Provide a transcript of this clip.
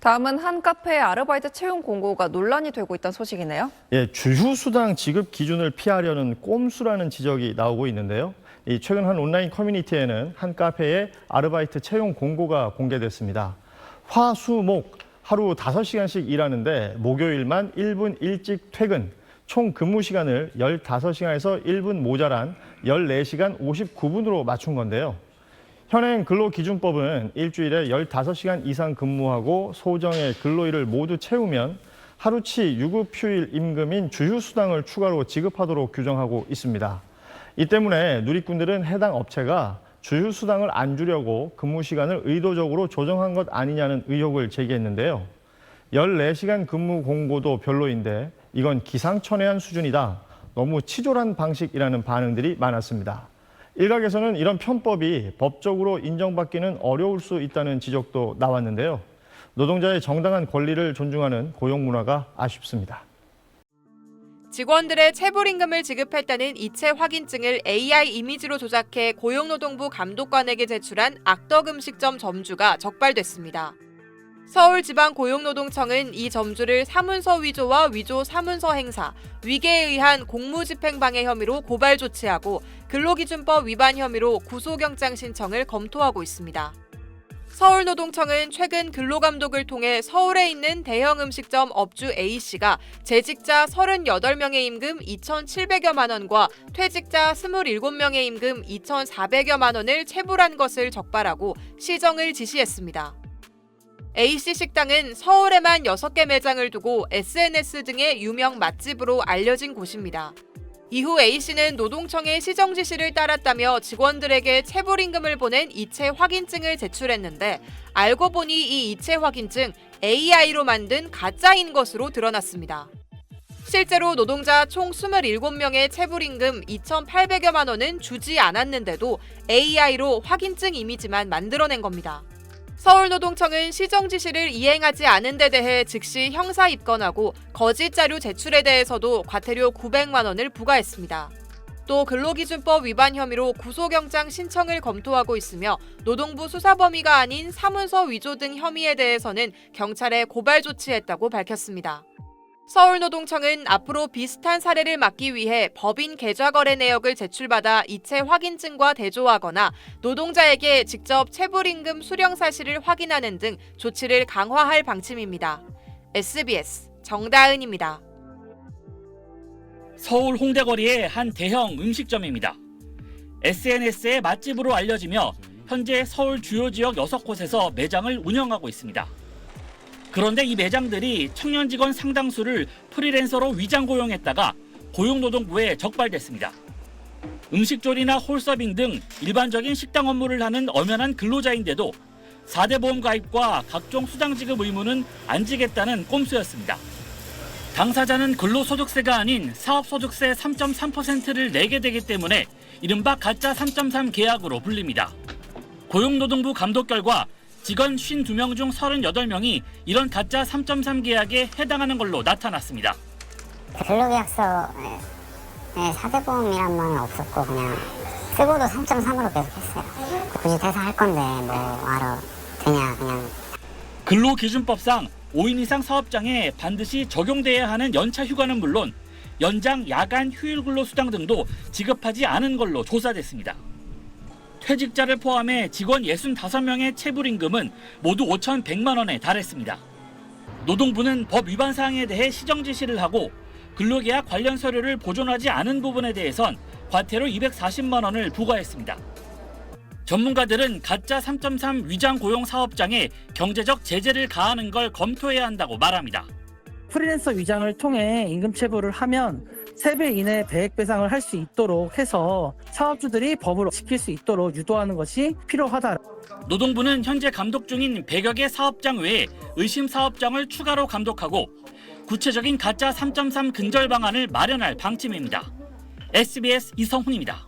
다음은 한 카페의 아르바이트 채용 공고가 논란이 되고 있다는 소식이네요. 예, 주휴수당 지급 기준을 피하려는 꼼수라는 지적이 나오고 있는데요. 최근 한 온라인 커뮤니티에는 한 카페의 아르바이트 채용 공고가 공개됐습니다. 화, 수, 목 하루 5시간씩 일하는데 목요일만 1분 일찍 퇴근, 총 근무 시간을 15시간에서 1분 모자란 14시간 59분으로 맞춘 건데요. 현행 근로기준법은 일주일에 15시간 이상 근무하고 소정의 근로일을 모두 채우면 하루치 유급휴일 임금인 주휴수당을 추가로 지급하도록 규정하고 있습니다. 이 때문에 누리꾼들은 해당 업체가 주휴수당을 안 주려고 근무 시간을 의도적으로 조정한 것 아니냐는 의혹을 제기했는데요. 14시간 근무 공고도 별로인데 이건 기상천외한 수준이다. 너무 치졸한 방식이라는 반응들이 많았습니다. 일각에서는 이런 편법이 법적으로 인정받기는 어려울 수 있다는 지적도 나왔는데요. 노동자의 정당한 권리를 존중하는 고용 문화가 아쉽습니다. 직원들의 체불임금을 지급했다는 이체 확인증을 AI 이미지로 조작해 고용노동부 감독관에게 제출한 악덕음식점 점주가 적발됐습니다. 서울지방고용노동청은 이 점주를 사문서 위조와 위조 사문서 행사, 위계에 의한 공무집행방해 혐의로 고발 조치하고 근로기준법 위반 혐의로 구속영장 신청을 검토하고 있습니다. 서울노동청은 최근 근로감독을 통해 서울에 있는 대형 음식점 업주 A씨가 재직자 38명의 임금 2,700여만 원과 퇴직자 27명의 임금 2,400여만 원을 체불한 것을 적발하고 시정을 지시했습니다. A씨 식당은 서울에만 6개 매장을 두고 SNS 등의 유명 맛집으로 알려진 곳입니다. 이후 A씨는 노동청의 시정 지시를 따랐다며 직원들에게 체불임금을 보낸 이체 확인증을 제출했는데 알고 보니 이 이체 확인증 AI로 만든 가짜인 것으로 드러났습니다. 실제로 노동자 총 27명의 체불임금 2,800여만 원은 주지 않았는데도 AI로 확인증 이미지만 만들어낸 겁니다. 서울노동청은 시정 지시를 이행하지 않은 데 대해 즉시 형사 입건하고 거짓 자료 제출에 대해서도 과태료 900만 원을 부과했습니다. 또 근로기준법 위반 혐의로 구속영장 신청을 검토하고 있으며 노동부 수사 범위가 아닌 사문서 위조 등 혐의에 대해서는 경찰에 고발 조치했다고 밝혔습니다. 서울노동청은 앞으로 비슷한 사례를 막기 위해 법인 계좌거래 내역을 제출받아 이체 확인증과 대조하거나 노동자에게 직접 체불임금 수령 사실을 확인하는 등 조치를 강화할 방침입니다. SBS 정다은입니다. 서울 홍대거리의 한 대형 음식점입니다. SNS의 맛집으로 알려지며 현재 서울 주요 지역 6곳에서 매장을 운영하고 있습니다. 그런데 이 매장들이 청년 직원 상당수를 프리랜서로 위장 고용했다가 고용노동부에 적발됐습니다. 음식조리나 홀서빙 등 일반적인 식당 업무를 하는 엄연한 근로자인데도 4대 보험 가입과 각종 수당 지급 의무는 안 지겠다는 꼼수였습니다. 당사자는 근로소득세가 아닌 사업소득세 3.3%를 내게 되기 때문에 이른바 가짜 3.3 계약으로 불립니다. 고용노동부 감독 결과 직원 52명 중 38명이 이런 가짜 3.3 계약에 해당하는 걸로 나타났습니다. 근로계약서에 4대 보험이란 말은 없었고 그냥 쓰고도 3.3으로 계속 했어요. 굳이 퇴사할 건데 뭐 하러 되냐 그냥. 근로기준법상 5인 이상 사업장에 반드시 적용돼야 하는 연차 휴가는 물론 연장 야간 휴일 근로수당 등도 지급하지 않은 걸로 조사됐습니다. 퇴직자를 포함해 직원 65명의 체불임금은 모두 5,100만 원에 달했습니다. 노동부는 법 위반 사항에 대해 시정 지시를 하고 근로계약 관련 서류를 보존하지 않은 부분에 대해선 과태료 240만 원을 부과했습니다. 전문가들은 가짜 3.3 위장 고용 사업장에 경제적 제재를 가하는 걸 검토해야 한다고 말합니다. 프리랜서 위장을 통해 임금 체불을 하면 3배 이내 배액 배상을 할 수 있도록 해서 사업주들이 법을 지킬 수 있도록 유도하는 것이 필요하다. 노동부는 현재 감독 중인 100여 개 사업장 외에 의심 사업장을 추가로 감독하고 구체적인 가짜 3.3 근절 방안을 마련할 방침입니다. SBS 이성훈입니다.